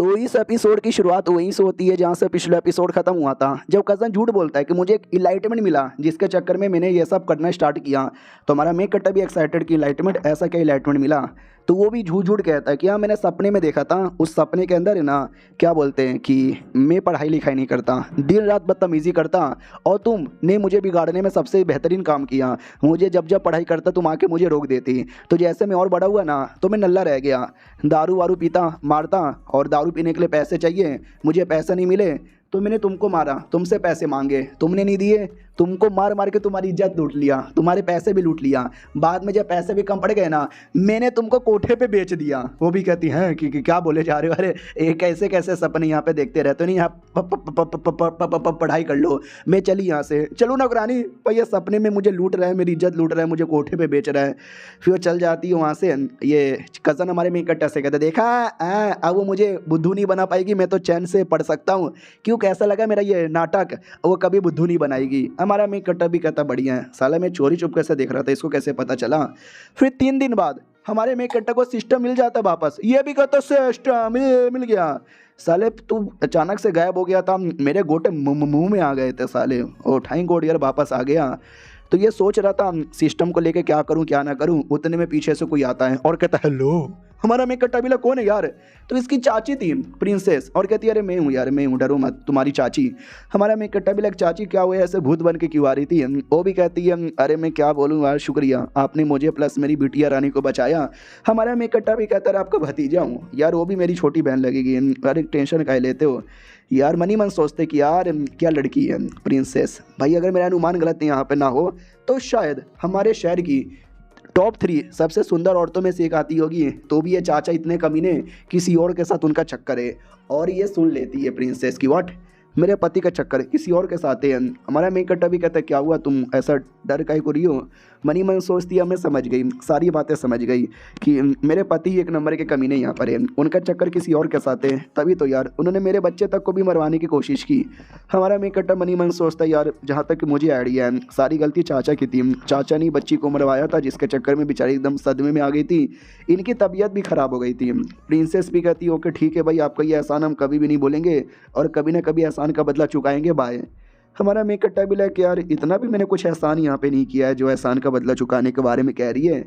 तो इस एपिसोड की शुरुआत वहीं से होती है जहाँ से पिछला एपिसोड खत्म हुआ था, जब कज़न झूठ बोलता है कि मुझे एक इलाइटमेंट मिला जिसके चक्कर में मैंने ये सब करना स्टार्ट किया। तो हमारा मेक कट्टा भी एक्साइटेड कि इलाइटमेंट, ऐसा क्या इलाइटमेंट मिला। तो वो भी झूठ झूठ कहता है कि हाँ मैंने सपने में देखा था, उस सपने के अंदर है ना क्या बोलते हैं कि मैं पढ़ाई लिखाई नहीं करता, दिन रात बदतमीज़ी करता, और तुमने मुझे बिगाड़ने में सबसे बेहतरीन काम किया। मुझे जब जब पढ़ाई करता तुम आके मुझे रोक देती। तो जैसे मैं और बड़ा हुआ ना तो मैं नल्ला रह गया, दारू वारू पीता, मारता, और दारू पीने के लिए पैसे चाहिए, मुझे पैसे नहीं मिले तो मैंने तुमको मारा, तुमसे पैसे मांगे, तुमने नहीं दिए, तुमको मार मार के तुम्हारी इज्जत लूट लिया, तुम्हारे पैसे भी लूट लिया। बाद में जब पैसे भी कम पड़ गए ना मैंने तुमको कोठे पे बेच दिया। वो भी कहती हैं कि क्या बोले जा रहे हो, अरे ये कैसे कैसे सपने यहाँ पे देखते रहते हो, नहीं यहाँ पढ़ाई कर लो, मैं चली यहाँ से, चलो नौकरानी, भैया सपने में मुझे लूट रहा है, मेरी इज्जत लूट रहा है, मुझे कोठे पे बेच रहा है। फिर वो चल जाती है वहाँ से। ये कज़न हमारे में इकट्ठा से कहते देखा अब वो मुझे बुद्धू नहीं बना पाएगी, मैं तो चैन से पढ़ सकता हूँ, क्यों कैसा लगा मेरा ये नाटक, वो कभी बुद्धू नहीं बनाएगी। हमारा में कट्टा भी कहता बढ़िया है, साला मैं चोरी चुपके से देख रहा था, इसको कैसे पता चला। फिर 3 दिन बाद हमारे में कट्टा को सिस्टम मिल जाता वापस, ये भी कहता सिस्टम मिल गया। साले तू अचानक से गायब हो गया था, मेरे गोटे मुंह में आ गए थे साले, और ठाई गोड यार वापस आ गया। तो ये सोच रहा था सिस्टम को लेके क्या करूं क्या ना करूं, उतने में पीछे से कोई आता है और कहता हेलो, हमारा मैं कट्टा बिला कौन है यार। तो इसकी चाची थी प्रिंसेस, और कहती है अरे मैं हूँ यार, मैं हूँ, डरो मत, तुम्हारी चाची। हमारा मैं कट्टा बिला चाची क्या हुआ ऐसे भूत बन के क्यों आ रही थी। वो भी कहती है अरे मैं क्या बोलूँ यार, शुक्रिया आपने मुझे प्लस मेरी बिटिया रानी को बचाया। हमारा मैं कट्टा भी कहता है आपका भतीजा हूँ यार, वो भी मेरी छोटी बहन लगेगी, अरे टेंशन काहे लेते हो यार। मनी मन सोचते कि यार क्या लड़की है प्रिंसेस। भाई अगर मेरा अनुमान गलत यहाँ पे ना हो तो शायद हमारे शहर की टॉप 3 सबसे सुंदर औरतों में से एक आती होगी। तो भी ये चाचा इतने कमीने, किसी और के साथ उनका चक्कर है। और ये सुन लेती है प्रिंसेस की व्हाट, मेरे पति का चक्कर है, किसी और के साथ है। हमारा मेक कट्टा भी कहता है क्या हुआ, तुम ऐसा डर काहे को रही हो। मनी मन सोचती है मैं समझ गई, सारी बातें समझ गई कि मेरे पति एक नंबर के कमीने यहाँ पर हैं, उनका चक्कर किसी और के साथ है, तभी तो यार उन्होंने मेरे बच्चे तक को भी मरवाने की कोशिश की। हमारा मेक कट्टा मनी मन सोचता है यार जहाँ तक मुझे आइडिया है सारी गलती चाचा की थी, चाचा ने बच्ची को मरवाया था, जिसके चक्कर में बेचारी एकदम सदमे में आ गई थी, इनकी तबीयत भी ख़राब हो गई थी। प्रिंसेस भी कहती ओके ठीक है भाई, आपका ये एहसान हम कभी भी नहीं भूलेंगे और कभी ना कभी एहसान का बदला चुकाएंगे, बाय। हमारा मेक कट्टा भी लाइक यार इतना भी मैंने कुछ एहसान यहाँ पे नहीं किया है जो एहसान का बदला चुकाने के बारे में कह रही है।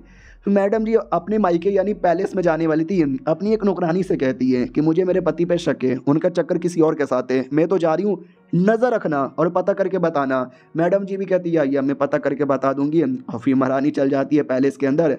मैडम जी अपने मायके यानी पैलेस में जाने वाली थी, अपनी एक नौकरानी से कहती है कि मुझे मेरे पति पे शक है, उनका चक्कर किसी और के साथ है, मैं तो जा रही हूँ, नज़र रखना और पता करके बताना। मैडम जी भी कहती है आइए मैं पता करके बता दूंगी। और फिर महारानी चल जाती है पैलेस के अंदर।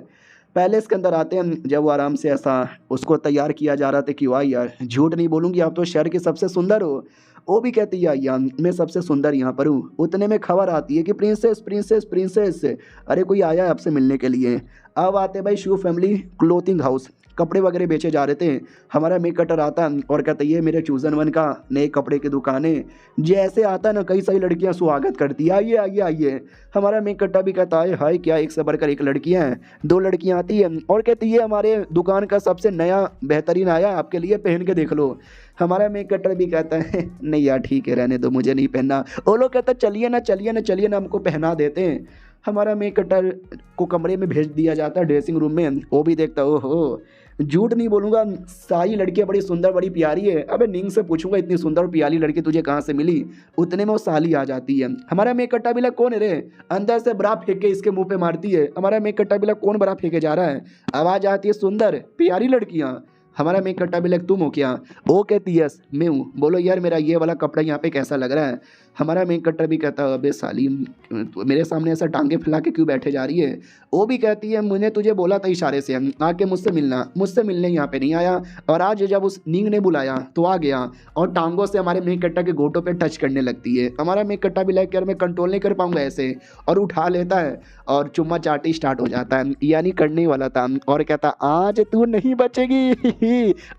पैलेस के अंदर आते हैं जब वो आराम से ऐसा उसको तैयार किया जा रहा था कि वाह यार झूठ नहीं बोलूँगी आप तो शहर के सबसे सुंदर हो। वो भी कहती है यार मैं सबसे सुंदर यहाँ पर हूँ। उतने में खबर आती है कि प्रिंसेस प्रिंसेस प्रिंसेस, अरे कोई आया है आपसे मिलने के लिए। अब आते भाई शिव फैमिली क्लोथिंग हाउस, कपड़े वगैरह बेचे जा रहे थे। हमारा मेक कटर आता और कहता ये मेरे चूजन वन का नए कपड़े की दुकान है। जैसे आता ना कई सारी लड़कियां स्वागत करती है आइए आइए आइए। हमारा मेक कट्टा भी कहता है हाय क्या एक से बढ़कर एक लड़कियां हैं। 2 लड़कियां आती हैं और कहती है हमारे दुकान का सबसे नया बेहतरीन आया है आपके लिए, पहन के देख लो। हमारा मेक कटर भी कहता है नहीं यार ठीक है रहने दो, मुझे नहीं पहनना। वो लोग कहता चलिए ना चलिए ना चलिए ना, हमको पहना देते हैं। हमारा मेक कटर को कमरे में भेज दिया जाता है ड्रेसिंग रूम में। वो भी देखता ओहो झूठ नहीं बोलूँगा सारी लड़कियाँ बड़ी सुंदर बड़ी प्यारी है। अबे नींग से पूछूंगा इतनी सुंदर और प्यारी लड़की तुझे कहाँ से मिली। उतने में वो साली आ जाती है। हमारा मेक कट्टा बिला कौन है रे, अंदर से बरा फेंक के इसके मुंह पे मारती है। हमारा मेक कट्टा बिला कौन बरा फेंके जा रहा है। आवाज़ आती है सुंदर प्यारी लड़कियाँ। हमारा मेक कट्टा बिला तुम हो क्या। वो कहती यस मैं हूँ, बोलो यार मेरा ये वाला कपड़ा यहाँ पे कैसा लग रहा है। हमारा मेक कट्टा भी कहता अबे साली मेरे सामने ऐसा टांगे फैला के क्यों बैठे जा रही है। वो भी कहती है मैंने तुझे बोला था इशारे से आके मुझसे मिलना, मुझसे मिलने यहाँ पे नहीं आया, और आज जब उस नींग ने बुलाया तो आ गया और टांगों से हमारे मेक कट्टा के गोटों पे टच करने लगती है। हमारा मेक कट्टा भी लाइक यार मैं कंट्रोल नहीं कर पाऊंगा ऐसे, और उठा लेता है और चुम्मा चाटी स्टार्ट हो जाता है, यानी करने वाला था। और कहता आज तू नहीं बचेगी।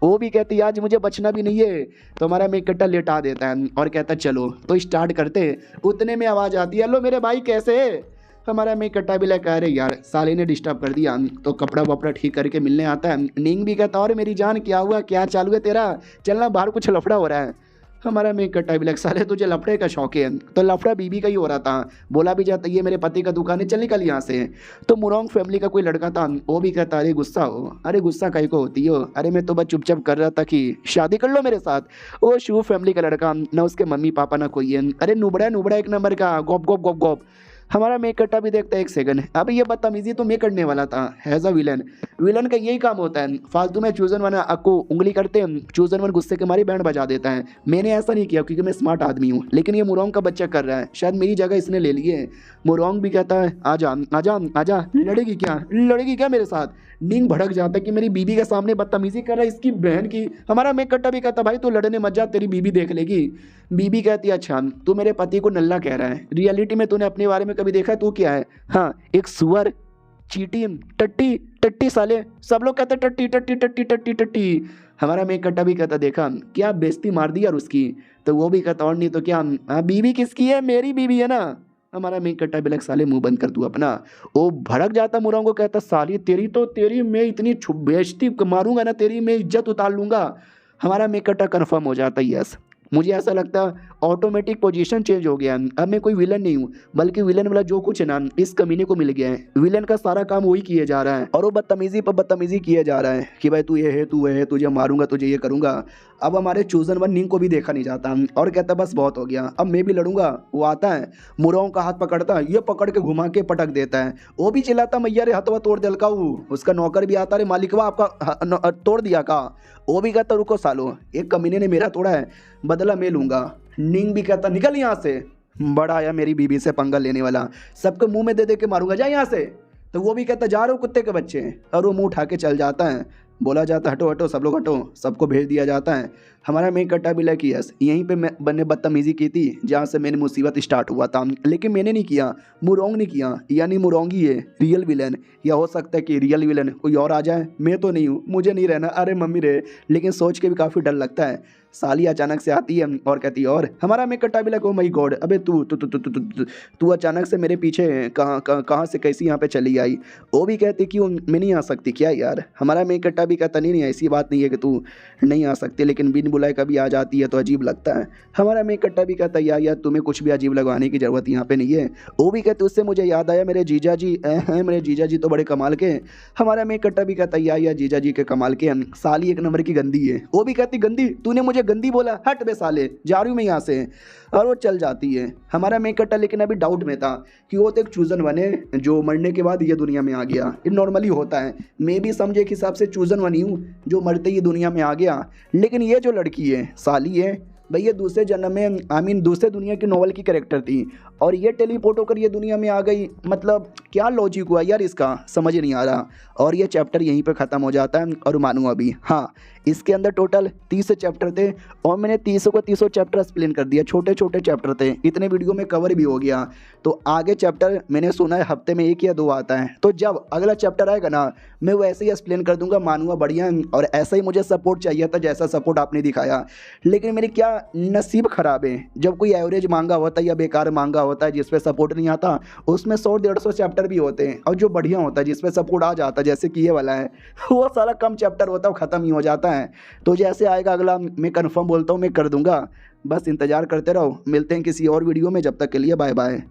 वो भी कहती आज मुझे बचना भी नहीं है। तो हमारा मेक कट्टा लेटा देता है और कहता चलो तो स्टार्ट करते। उतने में आवाज आती है हेलो मेरे भाई कैसे है। हमारा मेक कट्टा भी कह रहे यार साले ने डिस्टर्ब कर दिया। तो कपड़ा वपड़ा ठीक करके मिलने आता है। नींग भी कहता और मेरी जान क्या हुआ क्या चालू है तेरा, चलना बाहर कुछ लफड़ा हो रहा है। हमारा मेक कट्टा भी लग साले तुझे लफड़े का शौक है, तो लफड़ा बीबी का ही हो रहा था। बोला भी जाता ये मेरे पति का दुकान है, चल निकल यहाँ से। तो मुरौंग फैमिली का कोई लड़का था, वो भी कहता अरे गुस्सा हो, अरे गुस्सा कहीं को होती हो, अरे मैं तो बस चुपचाप कर रहा था कि शादी कर लो मेरे साथ। वो शिव फैमिली का लड़का, ना उसके मम्मी पापा ना कोई है, अरे नुबड़ा नुबड़ा एक नंबर का, गोप गोप गोप गोप। हमारा मेक कट्टा भी देखता है एक सेकंड, अब ये बदतमीजी तो मैं करने वाला था एज अ विलन। विलन का यही काम होता है, फालतू में चूजन वन आपको उंगली करते हैं, चूजन वन गुस्से के मारे बैंड बजा देता है। मैंने ऐसा नहीं किया क्योंकि मैं स्मार्ट आदमी हूँ, लेकिन ये मुरौंग का बच्चा कर रहा है, शायद मेरी जगह इसने ले ली है। मुरौंग भी कहता है आजा आजा आजा, लड़ेगी क्या मेरे साथ। नींद भड़क जाता है कि मेरी बीबी के सामने बदतमीजी कर रहा है इसकी बहन की। हमारा मेक कट्टा भी कहता भाई तू लड़ने मत जा, तेरी बीबी देख लेगी। बीबी कहती है अच्छा तू मेरे पति को नल्ला कह रहा है, रियलिटी में तूने अपने बारे में कभी देखा है तू क्या है? हाँ एक सुअर, चीटी, टट्टी टट्टी साले, सब लोग कहते टट्टी टट्टी टट्टी टट्टी टट्टी। हमारा मेक कट्टा भी कहता देखा क्या बेइज्जती मार दी यार उसकी। तो वो भी कहता और नहीं तो क्या, हाँ बीवी किसकी है, मेरी बीवी है ना। हमारा मेक कट्टा भी लग साले मुंह बंद कर तू अपना। वो भड़क जाता मुरौंग को कहता साली तेरी मैं इतनी बेइज्जती मारूंगा ना, तेरी मैं इज्जत उतार लूंगा। हमारा मेक कट्टा कन्फर्म हो जाता है यस। मुझे ऐसा लगता है ऑटोमेटिक पोजीशन चेंज हो गया, अब मैं कोई विलन नहीं हूँ, बल्कि विलन वाला जो कुछ है ना इस कमीने को मिल गया है। विलन का सारा काम वही किए जा रहा है और वो बदतमीजी पर बदतमीजी किए जा रहा है कि भाई तू ये है तू वह है, तुझे मारूंगा तुझे ये करूंगा। अब हमारे चूजन वन निंग को भी देखा नहीं जाता और कहता बस बहुत हो गया, अब मैं भी लड़ूंगा। वो आता है मुरौंग का हाथ पकड़ता है, ये पकड़ के घुमा के पटक देता है। वो भी चिल्लाता मैया रे हथवा तोड़ दिलका। उसका नौकर भी आता रे मालिकवा आपका तोड़ दिया का। वो भी कहता रुको सालो, एक कमीने ने मेरा तोड़ा है, बदला मैं लूंगा। निंग भी कहता निकल यहाँ से, बड़ा आया मेरी बीबी से पंगा लेने वाला, सबको मुंह में दे दे के मारूंगा, जा यहाँ से। तो वो भी कहता जा रहे हो कुत्ते के बच्चे, और वो मुंह उठा के चल जाता है। बोला जाता हटो हटो सब लोग हटो, सबको भेज दिया जाता है। हमारा मेक कट्टा भी लकी यस यहीं पे मैंने बदतमीजी की थी जहाँ से मैंने मुसीबत स्टार्ट हुआ था, लेकिन मैंने नहीं किया, मुरौंग ने किया, यानी मुरौंगी है रियल विलन। या हो सकता है कि रियल विलन कोई और आ जाए, मैं तो नहीं हूँ, मुझे नहीं रहना, अरे मम्मी रे। लेकिन सोच के भी काफ़ी डर लगता है। साली अचानक से आती है और कहती है और हमारा मेक कट्टा भी लगा ओ माय गॉड, अबे तू अचानक से मेरे पीछे कहाँ से कैसी यहाँ पे चली आई। वो भी कहती कि मैं नहीं आ सकती क्या यार। हमारा मेक कट्टा भी कहता नहीं ऐसी बात नहीं है कि तू नहीं आ सकती, लेकिन बिन बुलाए कभी आ जाती है तो अजीब लगता है। हमारा मेक कट्टा भी कहता यार तुम्हें कुछ भी अजीब लगवाने की ज़रूरत यहाँ पे नहीं है। वो भी कहते उससे मुझे याद आया मेरे जीजा जी हैं, मेरे जीजा जी तो बड़े कमाल के। हमारा मेक कट्टा भी कहता यार जीजा जी के कमाल के, साली एक नंबर की गंदी है। वो भी कहती गंदी, तूने मुझे गंदी बोला, हट बे साले, जा रही हूँ मैं यहाँ से। और वो चल जाती है। हमारा मेक कट्टा लेकिन अभी डाउट में था कि वो तो एक चूजन बने जो मरने के बाद ये दुनिया में आ गया, ये नॉर्मली होता है। मैं भी समझे के हिसाब से चूजन बनी हूँ जो मरते ही दुनिया में आ गया, लेकिन ये जो लड़की है साली है भाई, ये दूसरे जन्म में दूसरे दुनिया की नॉवल की कैरेक्टर थी और ये टेलीपोर्ट होकर ये दुनिया में आ गई। मतलब क्या लॉजिक हुआ यार इसका, समझ नहीं आ रहा। और ये चैप्टर यहीं पे ख़त्म हो जाता है। और मानूँ अभी हाँ इसके अंदर टोटल 30 चैप्टर थे और मैंने 30 को 30 चैप्टर एक्सप्लेन कर दिया, छोटे छोटे चैप्टर थे, इतने वीडियो में कवर भी हो गया। तो आगे चैप्टर मैंने सुना है हफ्ते में 1 या 2 आता है, तो जब अगला चैप्टर आएगा ना मैं वैसे ही एक्सप्लेन कर दूंगा। मानूंगा बढ़िया, और ऐसा ही मुझे सपोर्ट चाहिए था जैसा सपोर्ट आपने दिखाया। लेकिन मेरी क्या नसीब ख़राब है, जब कोई एवरेज मांगा होता है या बेकार मांगा होता है जिस पे सपोर्ट नहीं आता, उसमें 100-150 चैप्टर भी होते हैं, और जो बढ़िया होता है जिस पे सपोर्ट आ जाता है जैसे कि ये वाला है वो सारा कम चैप्टर होता है, वो ख़त्म ही हो जाता है। तो जैसे आएगा अगला मैं कंफर्म बोलता हूँ मैं कर दूंगा, बस इंतज़ार करते रहो। मिलते हैं किसी और वीडियो में, जब तक के लिए बाय बाय।